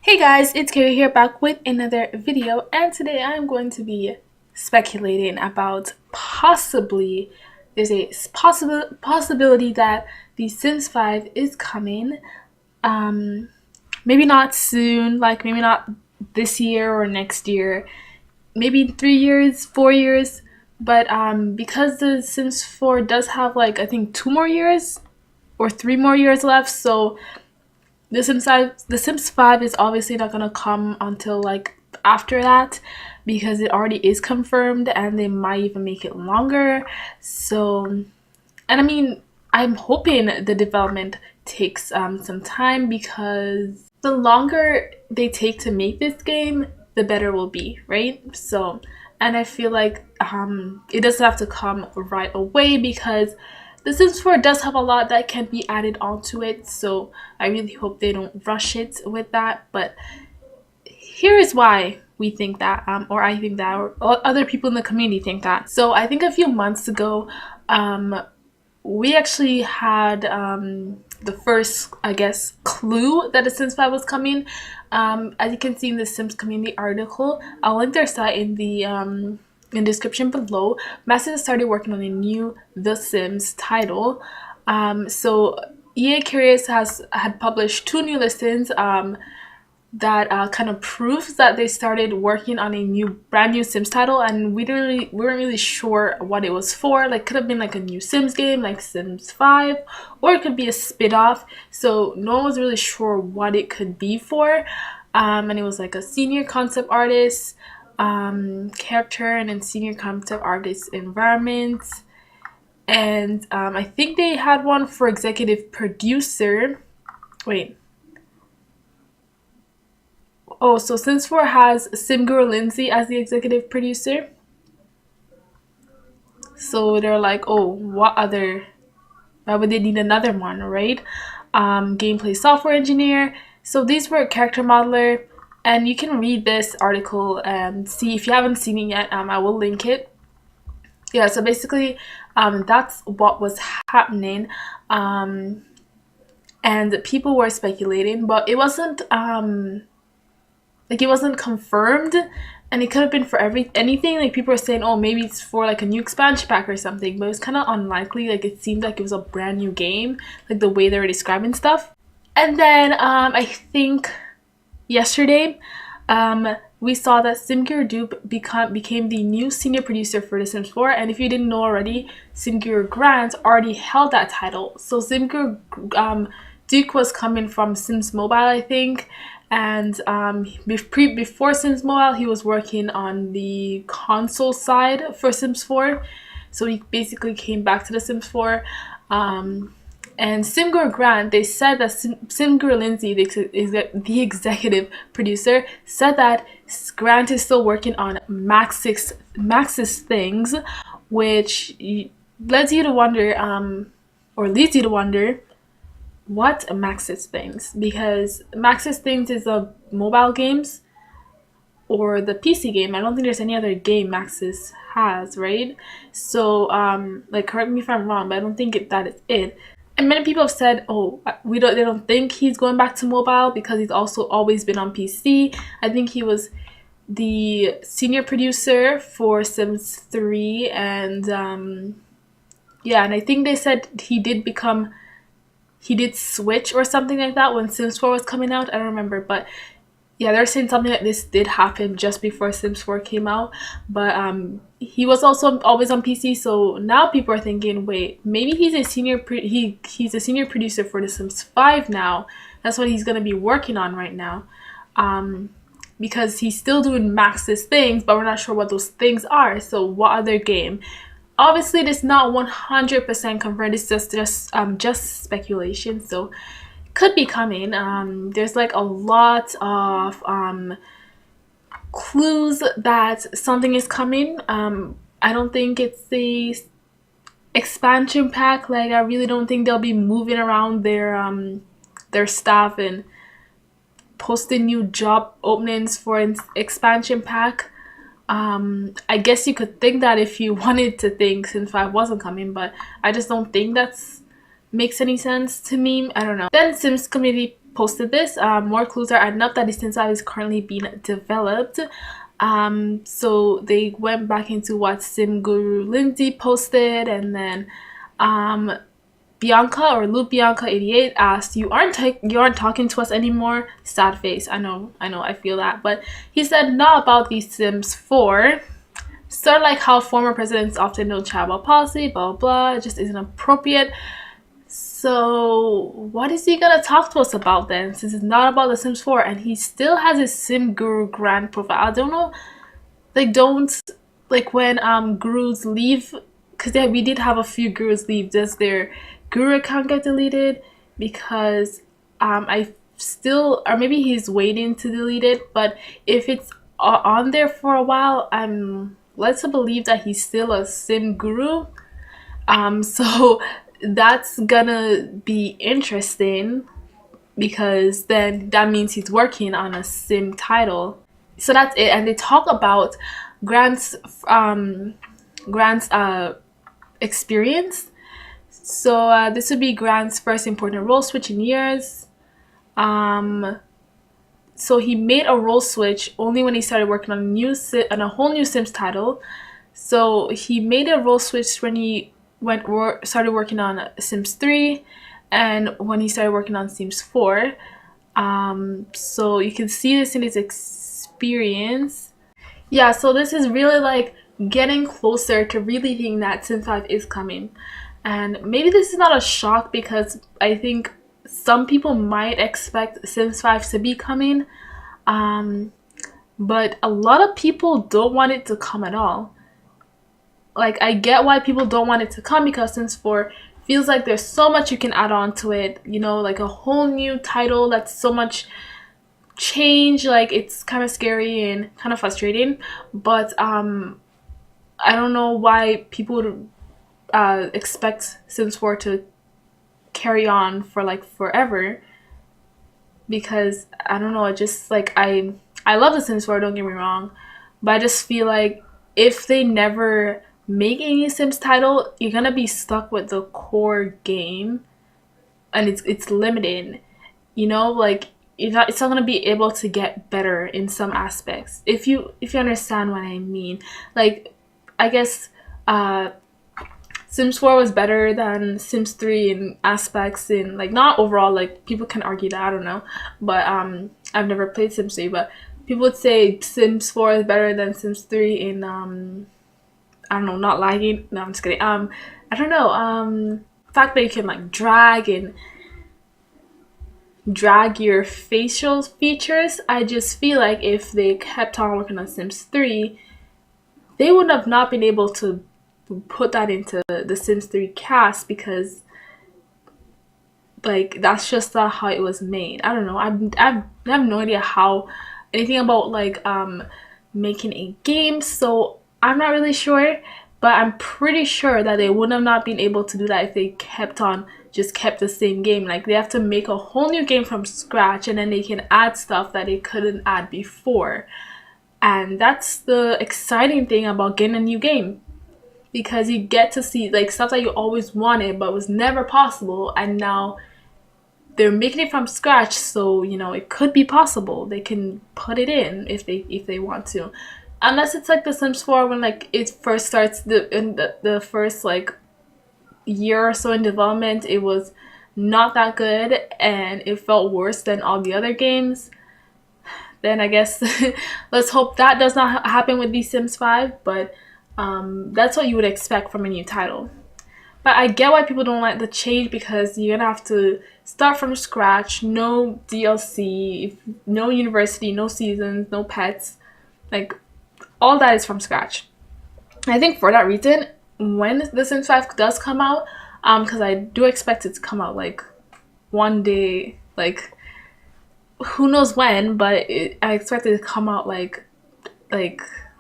Hey guys, it's Kaiwry here back with another video, and today I'm going to be speculating about there's a possibility that the Sims 5 is coming. Maybe not soon, like maybe not this year or next year, maybe 3 years, 4 years, but because the Sims 4 does have like I think 2 more years or 3 more years left, so the Sims 5 is obviously not gonna come until like after that because it already is confirmed and they might even make it longer. So, and I mean, I'm hoping the development takes some time because the longer they take to make this game, the better it will be, right? So, and I feel like it doesn't have to come right away because the Sims 4 does have a lot that can be added onto it, so I really hope they don't rush it with that. But here is why we think that, or I think that, or other people in the community think that. So I think a few months ago, we actually had the first, I guess, clue that the Sims 5 was coming. As you can see in the Simscommunity article, I'll link their site in the description below. Massive started working on a new The Sims title. So EA Curious had published 2 new listings that kind of proves that they started working on a brand new Sims title, and we weren't really sure what it was for. Like, could have been like a new Sims game, like Sims 5, or it could be a spin-off. So no one was really sure what it could be for. And it was like a senior concept artist character and then senior concept artist environment, and I think they had one for executive producer. So Sims 4 has Simguru Lindsay as the executive producer, so they're like, oh, why would they need another one, right? Gameplay software engineer. So these were character modeler. And you can read this article and see if you haven't seen it yet. I will link it. Yeah, so basically, that's what was happening. And people were speculating, but it wasn't it wasn't confirmed, and it could have been for anything. Like, people were saying, oh, maybe it's for like a new expansion pack or something, but it was kind of unlikely. Like, it seemed like it was a brand new game, like the way they were describing stuff. And then I think yesterday, we saw that Simguru became the new senior producer for The Sims 4, and if you didn't know already, Simguru Grant already held that title. So Simguru Duke was coming from Sims Mobile, I think, and before Sims Mobile, he was working on the console side for Sims 4. So he basically came back to The Sims 4. And Simguru Grant, they said that Simguru Lindsay, the executive producer, said that Grant is still working on Max's things, which leads you to wonder what Max's things, because Max's things is a mobile games or the PC game. I don't think there's any other game Max's has, right? So like, correct me if I'm wrong, but I don't think that is it. And many people have said, oh, they don't think he's going back to mobile because he's also always been on PC. I think he was the senior producer for Sims 3, and yeah, and I think they said he did switch or something like that when Sims 4 was coming out. I don't remember, but yeah, they're saying something like this did happen just before Sims 4 came out, but he was also always on PC. So now people are thinking, wait, maybe he's a senior producer for The Sims 5 now. That's what he's gonna be working on right now, because he's still doing Max's things, but we're not sure what those things are. So what other game? Obviously, it's not 100% confirmed. It's just speculation. So could be coming. There's like a lot of clues that something is coming. I don't think it's the expansion pack. Like, I really don't think they'll be moving around their staff and posting new job openings for an expansion pack. I guess you could think that if you wanted to think Sims 5 wasn't coming, but I just don't think makes any sense to me. I don't know. Then Simscommunity posted this. More clues are adding up that the Sims 5 is currently being developed. So they went back into what Sim Guru Lindsay posted, and then Bianca or Luke Bianca 88 asked, you aren't talking to us anymore? Sad face. I know, I feel that. But he said, not about these Sims 4. Sort of like how former presidents often don't chat about policy, blah, blah, blah. It just isn't appropriate. So what is he gonna talk to us about then, since it's not about The Sims 4 and he still has his Sim Guru Grand profile? I don't know, like when gurus leave, because we did have a few gurus leave, does their guru account get deleted? Because I still, or maybe he's waiting to delete it, but if it's on there for a while, I'm led to believe that he's still a Sim Guru. So that's gonna be interesting, because then that means he's working on a Sim title. So that's it. And they talk about Grant's experience. So this would be Grant's first important role switch in years. So he made a role switch only when he started working on a whole new Sims title. So he made a role switch when he started working on Sims 3 and when he started working on Sims 4. So you can see this in his experience. Yeah, so this is really like getting closer to really thinking that Sims 5 is coming. And maybe this is not a shock, because I think some people might expect Sims 5 to be coming. But a lot of people don't want it to come at all. Like, I get why people don't want it to come, because Sims 4 feels like there's so much you can add on to it, you know, like a whole new title that's so much change. Like, it's kind of scary and kind of frustrating. But I don't know why people would expect Sims 4 to carry on for like forever, because I don't know, it just like I love The Sims 4, don't get me wrong, but I just feel like if they never make any Sims title, you're gonna be stuck with the core game, and it's limited, you know, like it's not gonna be able to get better in some aspects, if you understand what I mean. Like, I guess Sims 4 was better than Sims 3 in aspects, in like, not overall, like people can argue that, I don't know, but I've never played Sims 3, but people would say Sims 4 is better than Sims 3 in I don't know, not lagging. No, I'm just kidding. I don't know. Fact that you can like drag your facial features. I just feel like if they kept on working on Sims 3, they would have not been able to put that into the Sims 3 cast, because like that's just not how it was made. I don't know. I have no idea how anything about like making a game, so I'm not really sure, but I'm pretty sure that they would have not been able to do that if they kept the same game. Like, they have to make a whole new game from scratch, and then they can add stuff that they couldn't add before. And that's the exciting thing about getting a new game, because you get to see like stuff that you always wanted but was never possible, and now they're making it from scratch, so you know it could be possible. They can put it in if they want to. Unless it's like The Sims 4, when like it first starts, the first like year or so in development, it was not that good and it felt worse than all the other games. Then I guess let's hope that does not happen with The Sims 5, but that's what you would expect from a new title. But I get why people don't like the change, because you're gonna have to start from scratch, no DLC, no university, no seasons, no pets, like all that is from scratch. I think for that reason, when The Sims 5 does come out, because I do expect it to come out like one day, like who knows when, but I expect it to come out like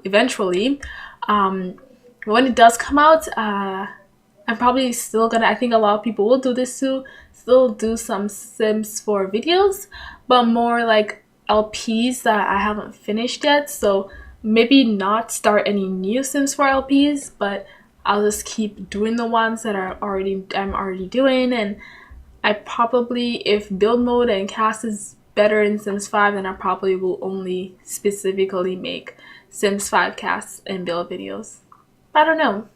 eventually. When it does come out, I'm probably still gonna, I think a lot of people will do this too, still do some Sims 4 videos, but more like LPs that I haven't finished yet. So maybe not start any new Sims 4 LPs, but I'll just keep doing the ones that I'm already doing, and I probably, if build mode and cast is better in Sims 5, then I probably will only specifically make Sims 5 casts and build videos. I don't know.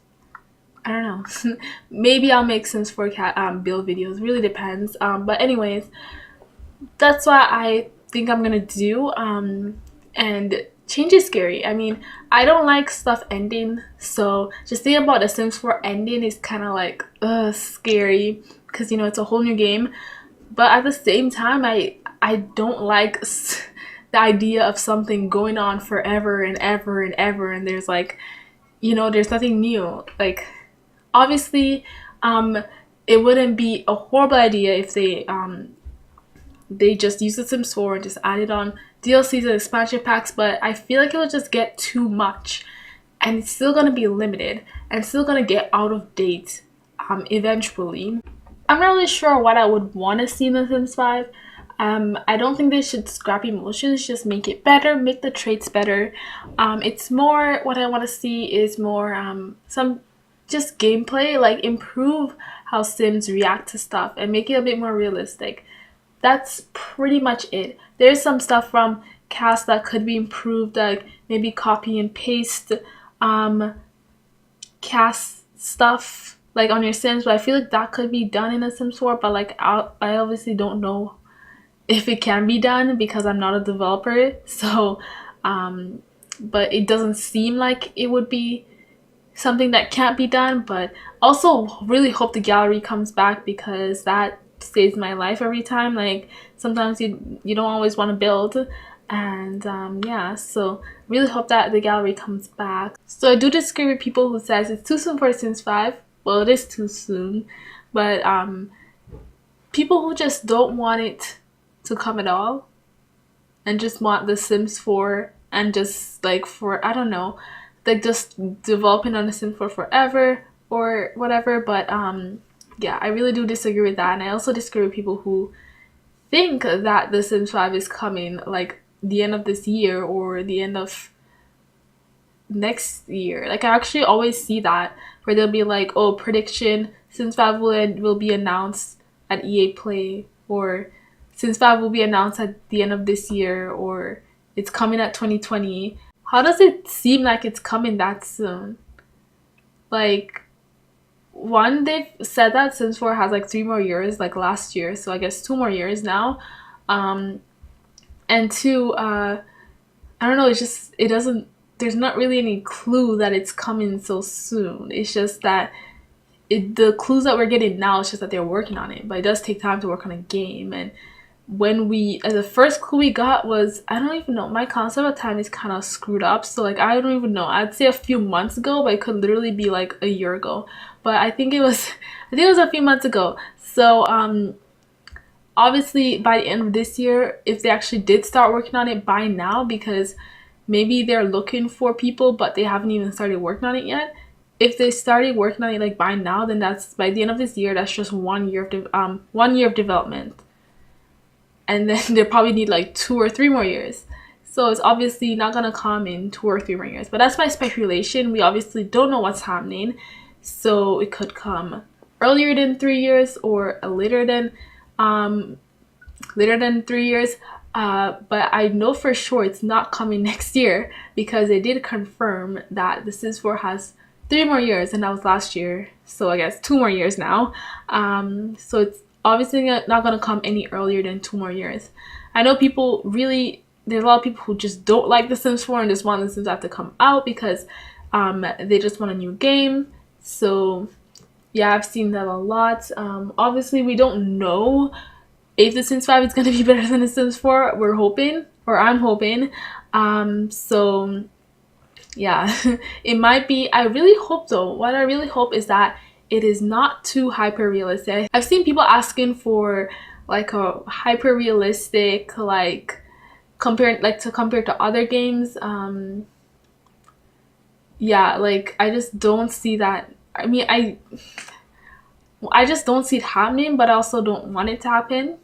Maybe I'll make Sims 4 build videos. Really depends. But anyways, that's what I think I'm gonna do. And change is scary. I mean, I don't like stuff ending, so just thinking about the Sims 4 ending is kind of like scary, because you know it's a whole new game. But at the same time, I don't like the idea of something going on forever and ever and ever, and there's like, you know, there's nothing new. Like, obviously, it wouldn't be a horrible idea if they just use the Sims 4 and just added on DLCs and expansion packs, but I feel like it will just get too much, and it's still gonna be limited and still gonna get out of date eventually. I'm not really sure what I would want to see in the Sims 5. I don't think they should scrap emotions, just make it better, make the traits better. It's more, what I want to see is more some just gameplay, like improve how Sims react to stuff and make it a bit more realistic. That's pretty much it. There's some stuff from cast that could be improved, like maybe copy and paste cast stuff like on your Sims, but I feel like that could be done in a Sims 4, but like I obviously don't know if it can be done because I'm not a developer. So but it doesn't seem like it would be something that can't be done. But also really hope the gallery comes back, because that saves my life every time. Like sometimes you don't always want to build, and yeah, so really hope that the gallery comes back. So I do disagree with people who says it's too soon for Sims 5. Well, it is too soon, but people who just don't want it to come at all and just want the Sims 4 and just like for, I don't know, like just developing on the Sims 4 forever or whatever. But yeah, I really do disagree with that. And I also disagree with people who think that the Sims 5 is coming like the end of this year or the end of next year. Like I actually always see that where they'll be like, oh, prediction, Sims 5 will be announced at EA Play, or Sims 5 will be announced at the end of this year, or it's coming at 2020. How does it seem like it's coming that soon? Like, one, they've said that Sims 4 has like 3 more years, like last year, so I guess 2 more years now. And 2, I don't know, it doesn't, there's not really any clue that it's coming so soon. It's just that the clues that we're getting now is just that they're working on it, but it does take time to work on a game. And when the first clue we got was, I don't even know, my concept of time is kind of screwed up, so like I don't even know, I'd say a few months ago, but it could literally be like a year ago, but I think it was a few months ago. So obviously by the end of this year, if they actually did start working on it by now, because maybe they're looking for people but they haven't even started working on it yet. If they started working on it like by now, then that's by the end of this year, that's just 1 year of 1 year of development, and then they probably need like 2 or 3 more years. So it's obviously not gonna come in 2 or 3 more years, but that's my speculation. We obviously don't know what's happening, so it could come earlier than 3 years or later than 3 years. But I know for sure it's not coming next year, because they did confirm that the Sims 4 has 3 more years, and that was last year, so I guess 2 more years now. So it's obviously not going to come any earlier than 2 more years. I know there's a lot of people who just don't like the Sims 4 and just want the Sims to come out because they just want a new game. So yeah, I've seen that a lot. Obviously we don't know if the Sims 5 is going to be better than the Sims 4. We're hoping, or I'm hoping. So yeah, it might be. I really hope though, what I really hope is that it is not too hyper realistic. I've seen people asking for like a hyper realistic, like compared to other games. Yeah, like I just don't see that. I mean, I just don't see it happening, but I also don't want it to happen.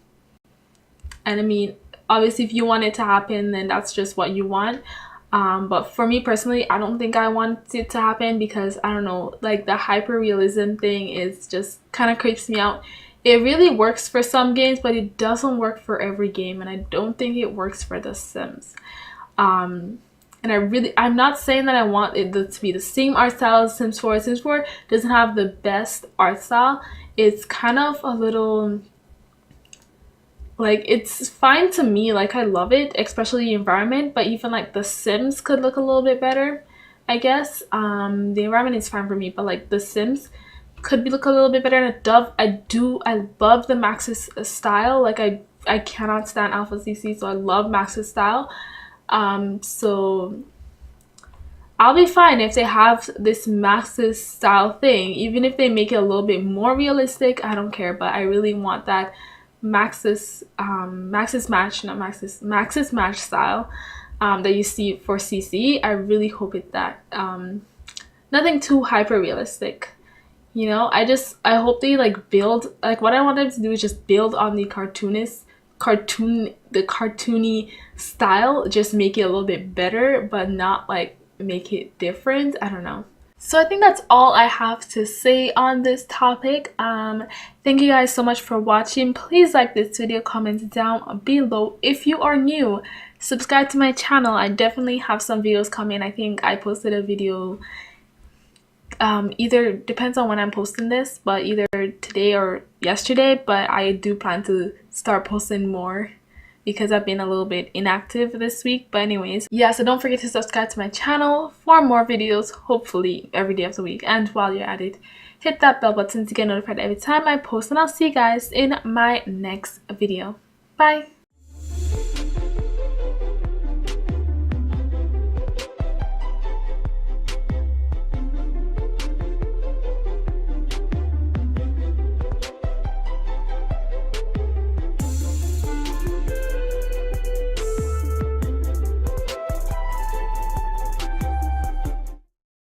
And I mean, obviously if you want it to happen, then that's just what you want. But for me personally, I don't think I want it to happen, because I don't know, like the hyper realism thing is just kind of creeps me out. It really works for some games, but it doesn't work for every game, and I don't think it works for The Sims. And I'm not saying that I want it to be the same art style as Sims 4. Sims 4 doesn't have the best art style. It's kind of a little, like, it's fine to me. Like, I love it, especially the environment, but even like The Sims could look a little bit better, I guess. The environment is fine for me, but like The Sims could look a little bit better. And I love the Max's style. Like, I cannot stand Alpha CC, so I love Max's style. So I'll be fine if they have this Max's style thing, even if they make it a little bit more realistic. I don't care, but I really want that Max's match style that you see for CC. I really hope it's that. Nothing too hyper realistic. You know, I hope they like build, like, what I want them to do is just build on the cartoony style, just make it a little bit better, but not like make it different. I don't know. So I think that's all I have to say on this topic. Thank you guys so much for watching. Please like this video, comment down below if you are new, subscribe to my channel. I definitely have some videos coming. I think I posted a video, either depends on when I'm posting this, but either today or yesterday, but I do plan to start posting more because I've been a little bit inactive this week. But anyways, yeah, so don't forget to subscribe to my channel for more videos, hopefully every day of the week. And while you're at it, hit that bell button to get notified every time I post, and I'll see you guys in my next video. Bye.